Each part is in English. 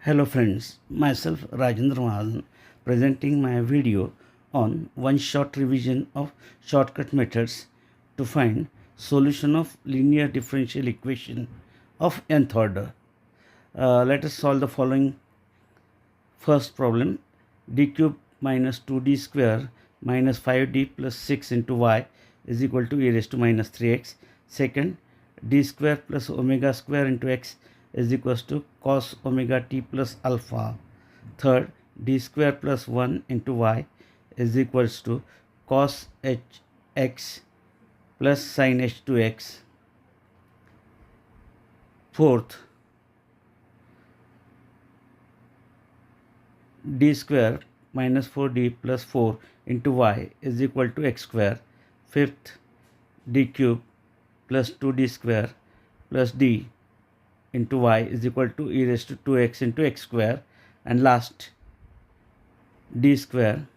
Hello friends, myself Rajendra Mahajan presenting my video on one short revision of shortcut methods to find solution of linear differential equation of nth order. Let us solve the following. First problem, d cube minus 2d square minus 5d plus 6 into y is equal to e raised to minus 3x. Second, d square plus omega square into x is equals to cos omega t plus alpha. Third, d square plus 1 into y is equals to cos hx plus sin h2x. Fourth, d square minus 4d plus 4 into y is equal to x square. Fifth, d cube plus 2d square plus d into y is equal to e raised to 2x into x square. And last, d square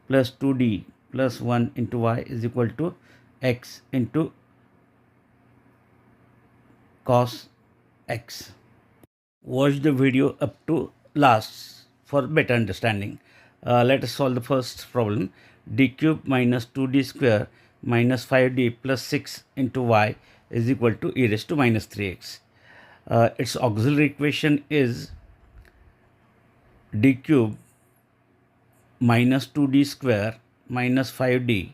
plus 2d plus 1 into y is equal to x into cos x. Watch the video up to last for better understanding. Let us solve the first problem. D cube minus 2d square minus 5d plus 6 into y is equal to e raised to minus 3x. Its auxiliary equation is d cube minus 2d square minus 5d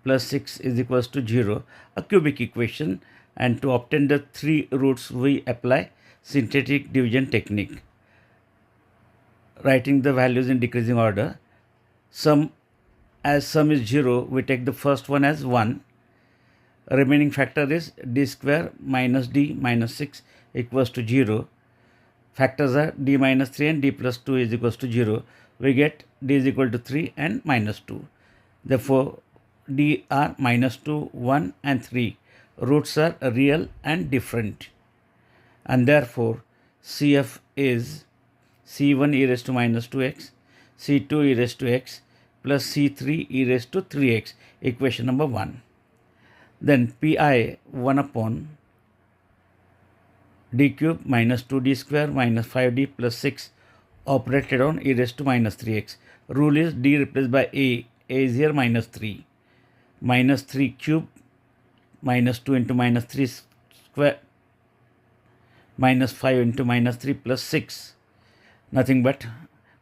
plus 6 is equals to 0, a cubic equation, and to obtain the three roots we apply synthetic division technique. Writing the values in decreasing order. As sum is 0, we take the first one as 1. Remaining factor is d square minus d minus 6 equals to 0. Factors are d minus 3 and d plus 2 is equals to 0. We get d is equal to 3 and minus 2. Therefore, d are minus 2, 1 and 3. Roots are real and different. And therefore, CF is C1 e raised to minus 2x, C2 e raised to x plus C3 e raised to 3x, equation number 1. Then Pi 1 upon d cube minus 2d square minus 5d plus 6 operated on e raised to minus 3x. Rule is d replaced by a is here minus 3. Minus 3 cube minus 2 into minus 3 square minus 5 into minus 3 plus 6. Nothing but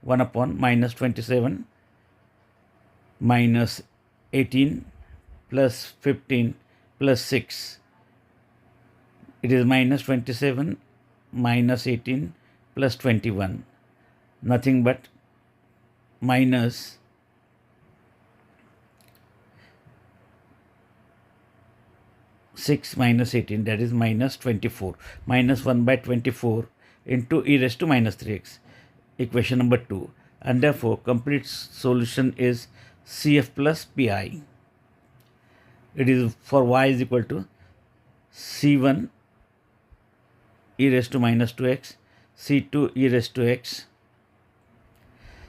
1 upon minus 27 minus 18 plus 15 plus 6. It is minus 27 minus 18 plus 21. Nothing but minus 6 minus 18, that is minus 24. Minus 1 by 24 into e raised to minus 3x, equation number 2. And therefore, complete solution is CF plus Pi. It is for y is equal to C1 e raised to minus 2x, C2 e raised to x,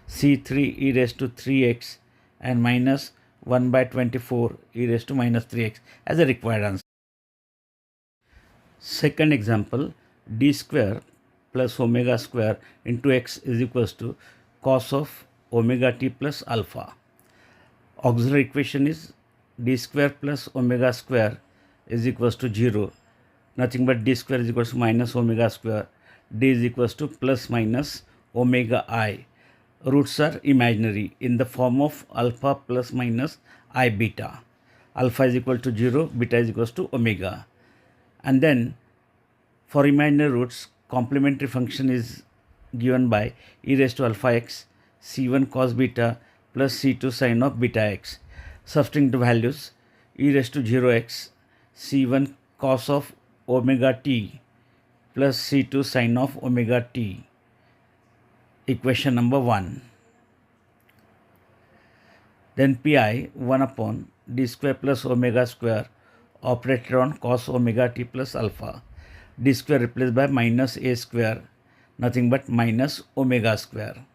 C3 e raised to 3x, and minus 1 by 24 e raised to minus 3x as a required answer. Second example, d square plus omega square into x is equals to cos of omega t plus alpha. Auxiliary equation is d square plus omega square is equals to 0. Nothing but d square is equals to minus omega square. D is equals to plus minus omega I. Roots are imaginary in the form of alpha plus minus I beta. Alpha is equal to 0, beta is equals to omega. And then for imaginary roots, complementary function is given by e raised to alpha x, c1 cos beta plus c2 sin of beta x. Substituting the values, e raised to 0x, c1 cos of omega t plus c2 sin of omega t, equation number 1. Then Pi 1 upon d square plus omega square operated on cos omega t plus alpha. D square replaced by minus a square, nothing but minus omega square.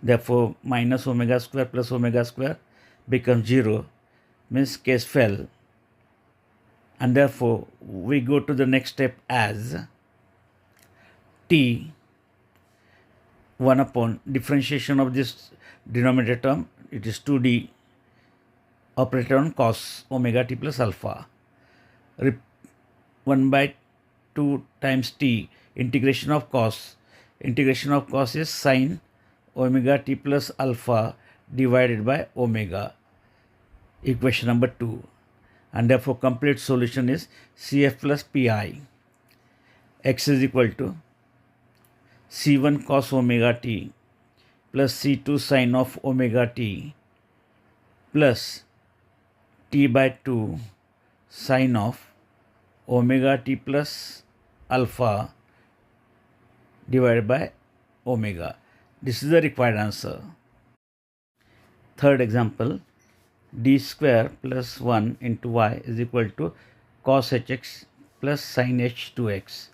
Therefore, minus omega square plus omega square becomes 0, means case fell. And therefore, we go to the next step as t 1 upon differentiation of this denominator term, it is 2d operated on cos omega t plus alpha. 1 by 2 times t integration of cos is sine omega t plus alpha divided by omega, equation number 2, and therefore complete solution is CF plus PI. X is equal to C1 cos omega t plus C2 sine of omega t plus t by 2 sine of omega t plus alpha divided by omega. This is the required answer. Third example, d square plus 1 into y is equal to cos hx plus sin h 2x.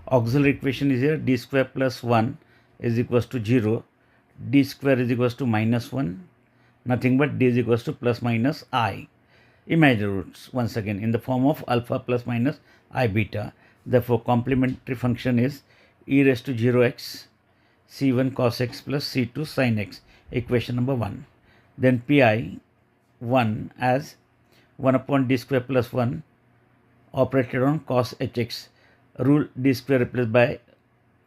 Auxiliary equation is here, d square plus 1 is equals to 0, d square is equals to minus 1, nothing but d is equals to plus minus I. Imaginary roots once again in the form of alpha plus minus I beta. Therefore, complementary function is e raised to 0x c1 cos x plus c2 sin x, equation number 1. Then pi 1 as 1 upon d square plus 1 operated on cos hx. Rule d square replaced by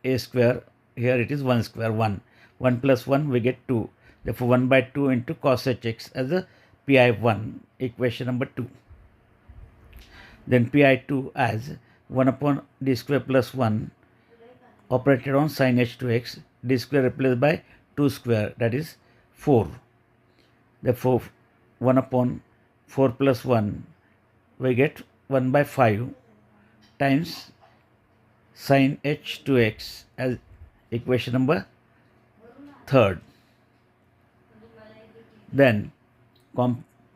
a square. Here it is 1 square, 1. 1 plus 1 we get 2. Therefore, 1 by 2 into cos hx as a pi1, equation number 2. Then pi2 as 1 upon d square plus 1 operated on sin h2x, d square replaced by 2 square, that is 4. Therefore, 1 upon 4 plus 1 we get 1 by 5 times sin h2x as equation number 3rd. Then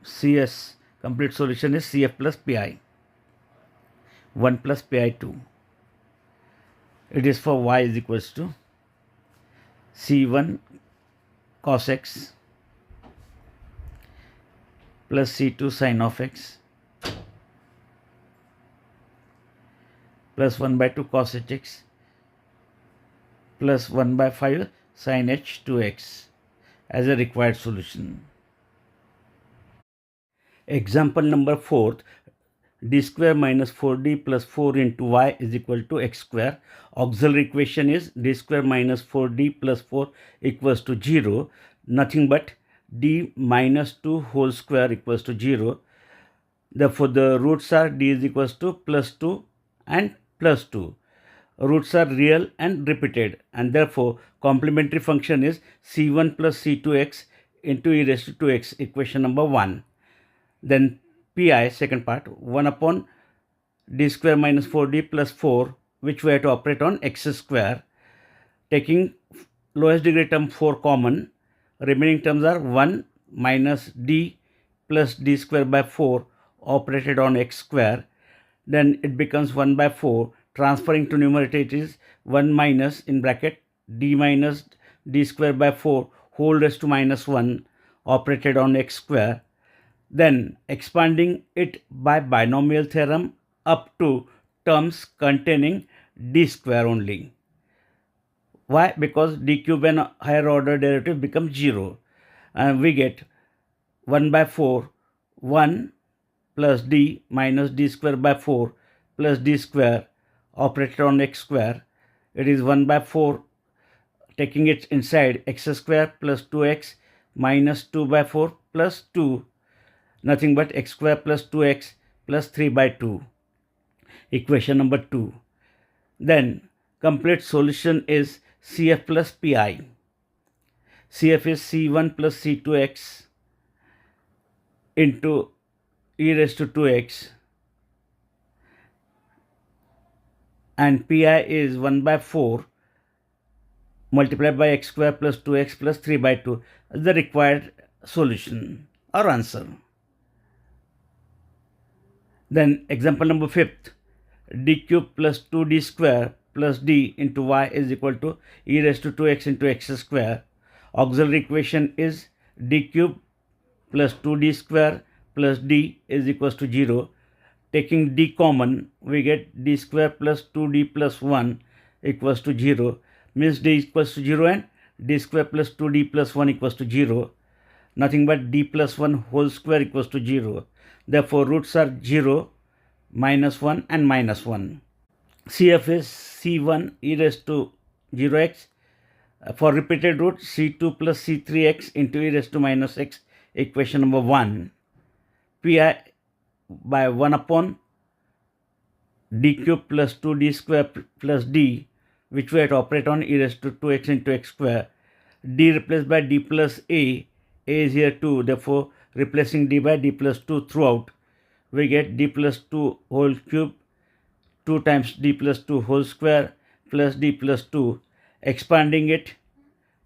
CS complete solution is CF plus PI 1 plus PI2. It is for y is equals to C1 cos x plus C2 sin of x plus 1 by 2 cos hx plus 1 by 5 sin h2x as a required solution. Example number 4th, d square minus 4d plus 4 into y is equal to x square. Auxiliary equation is d square minus 4d plus 4 equals to 0, nothing but d minus 2 whole square equals to 0. Therefore, the roots are d is equals to plus 2 and plus 2. Roots are real and repeated, and therefore complementary function is c1 plus c2x into e raised to 2x, equation number 1. Then pi, second part, 1 upon d square minus 4d plus 4, which we have to operate on x square. Taking lowest degree term 4 common, remaining terms are 1 minus d plus d square by 4 operated on x square. Then it becomes 1 by 4. Transferring to numerator, it is 1 minus in bracket d minus d square by 4 whole raised to minus 1 operated on x square. Then expanding it by binomial theorem up to terms containing d square only. Why? Because d cube and higher order derivative becomes 0. And we get 1 by 4, 1 plus d minus d square by 4 plus d square operated on x square. It is 1 by 4, taking it inside, x square plus 2x minus 2 by 4 plus 2, nothing but x square plus 2x plus 3 by 2, equation number 2. Then complete solution is CF plus PI. CF is C1 plus C2x into e raised to 2x, and pi is 1 by 4 multiplied by x square plus 2x plus 3 by 2 as the required solution or answer. Then example number 5th, d cube plus 2d square plus d into y is equal to e raised to 2x into x square. Auxiliary equation is d cube plus 2d square plus d is equals to 0. Taking d common, we get d square plus 2d plus 1 equals to 0, means d equals to 0 and d square plus 2d plus 1 equals to 0. Nothing but d plus 1 whole square equals to 0. Therefore, roots are 0, minus 1 and minus 1. CF is C1 e raised to 0x. For repeated root, C2 plus C3x into e raised to minus x, equation number 1. Pi by 1 upon d cube plus 2d square plus d, which we have to operate on e raised to 2x into x square. D replaced by d plus a is here 2, therefore replacing d by d plus 2 throughout, we get d plus 2 whole cube, 2 times d plus 2 whole square plus d plus 2. Expanding it,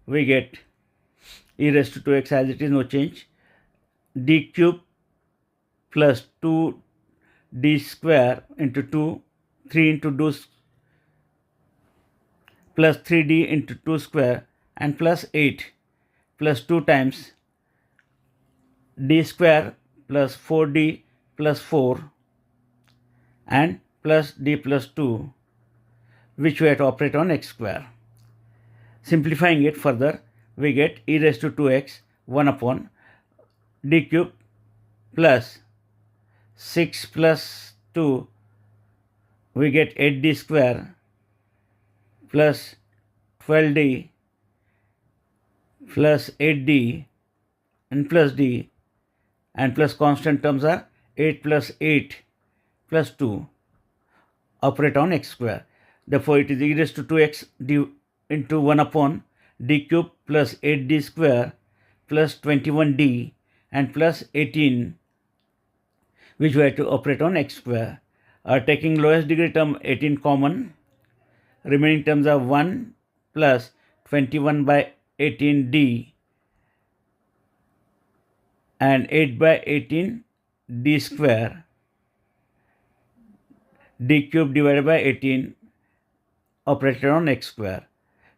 we get e raised to 2x as it is, no change, d cube plus 2d square into 2, 3 into 2 plus 3d into 2 square and plus 8 plus 2 times d square plus 4d plus 4 and plus d plus 2, which we have to operate on x square. Simplifying it further, we get e raised to 2x 1 upon d cube plus 6 plus 2, we get 8d square plus 12d plus 8d and plus d, and plus constant terms are 8 plus 8 plus 2, operate on x square. Therefore, it is e raised to 2x d into 1 upon d cube plus 8d square plus 21d and plus 18, which we have to operate on x square. Taking lowest degree term 18 common, remaining terms are 1 plus 21 by 18d and 8 by 18 d square, d cube divided by 18, operated on x square.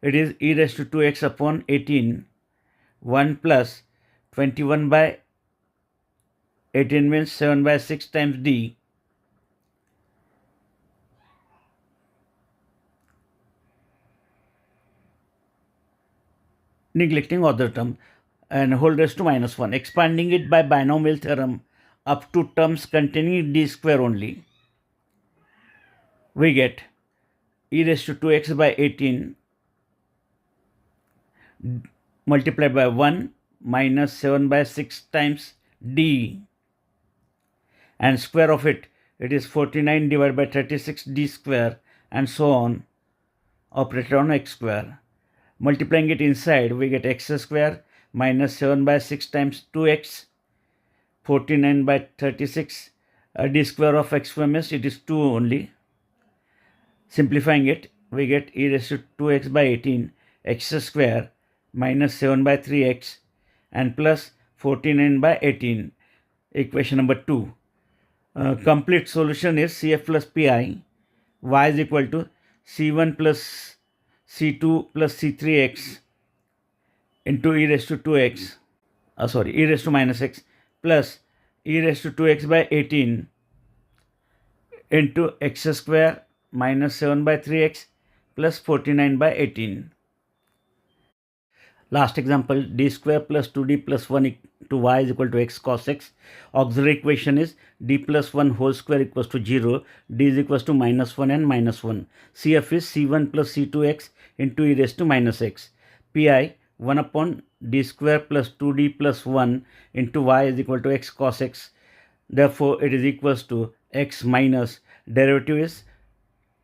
It is e raised to 2x upon 18, 1 plus 21 by 18 means 7 by 6 times d, neglecting other term, and whole raised to minus 1. Expanding it by binomial theorem up to terms containing d square only, we get e raised to 2x by 18 multiplied by 1 minus 7 by 6 times d, and square of it, it is 49 divided by 36 d square, and so on, operated on x square. Multiplying it inside, we get x square minus 7 by 6 times 2x, 49 by 36, d square of x square means it is 2 only. Simplifying it, we get e raised to 2x by 18, x square minus 7 by 3x and plus 49 by 18, equation number 2. Complete solution is CF plus PI, y is equal to C1 plus C2 plus C3x into e raised to 2x, e raised to minus x plus e raised to 2x by 18 into x square minus 7 by 3x plus 49 by 18. Last example, d square plus 2d plus 1 to y is equal to x cos x. Auxiliary equation is d plus 1 whole square equals to 0, d is equals to minus 1 and minus 1. CF is c1 plus c2x into e raised to minus x. Pi 1 upon d square plus 2d plus 1 into y is equal to x cos x. Therefore, it is equals to x minus derivative is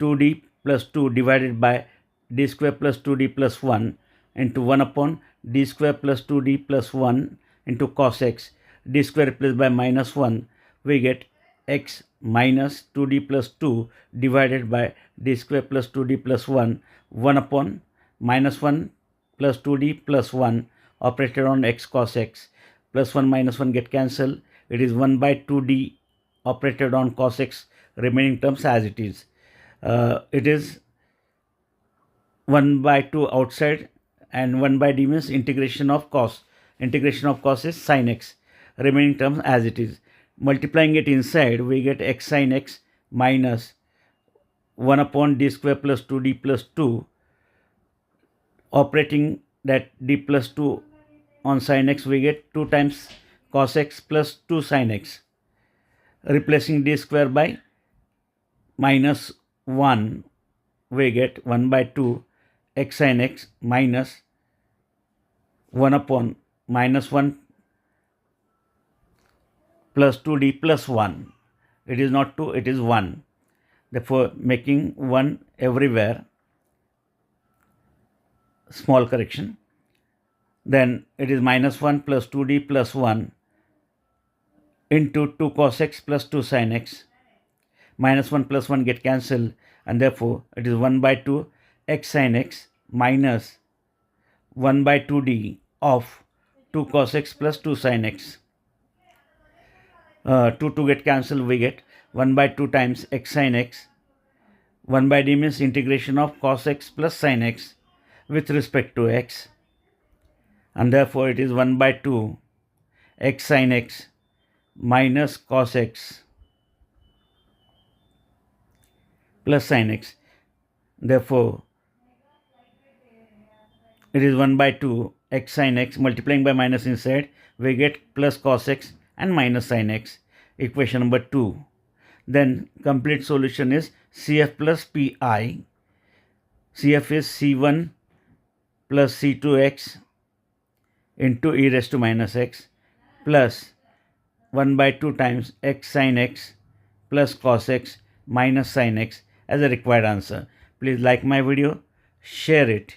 2d plus 2 divided by d square plus 2d plus 1 into 1 upon d square plus 2d plus 1 into cos x, d square replaced by minus 1, we get x minus 2d plus 2 divided by d square plus 2d plus 1, 1 upon minus 1 plus 2d plus 1, operated on x cos x, plus 1 minus 1 get cancelled, it is 1 by 2d operated on cos x, remaining terms as it is. It is 1 by 2 outside, and 1 by d means integration of cos. Integration of cos is sin x, remaining terms as it is. Multiplying it inside, we get x sin x minus 1 upon d square plus 2d plus 2, operating that d plus 2 on sin x, we get 2 times cos x plus 2 sin x. Replacing d square by minus 1, we get 1 by 2 x sin x minus 1 upon minus 1 plus 2d plus 1. It is not 2, it is 1. Therefore, making 1 everywhere, small correction. Then it is minus 1 plus 2d plus 1 into 2 cos x plus 2 sin x. Minus 1 plus 1 get cancelled, and therefore it is 1 by 2 x sin x minus 1 by 2d of 2 cos x plus 2 sin x. 2 get cancelled, we get 1 by 2 times x sin x. 1 by d means integration of cos x plus sin x with respect to x, and therefore it is 1 by 2 x sin x minus cos x plus sin x. Therefore, it is 1 by 2 x sin x, multiplying by minus inside, we get plus cos x and minus sin x, equation number 2. Then complete solution is CF plus PI. CF is C1 plus C2x into e raised to minus x plus 1 by 2 times x sin x plus cos x minus sin x as a required answer. Please like my video, share it,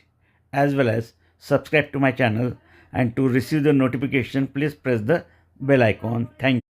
as well as subscribe to my channel, and to receive the notification, please press the bell icon. Thank you.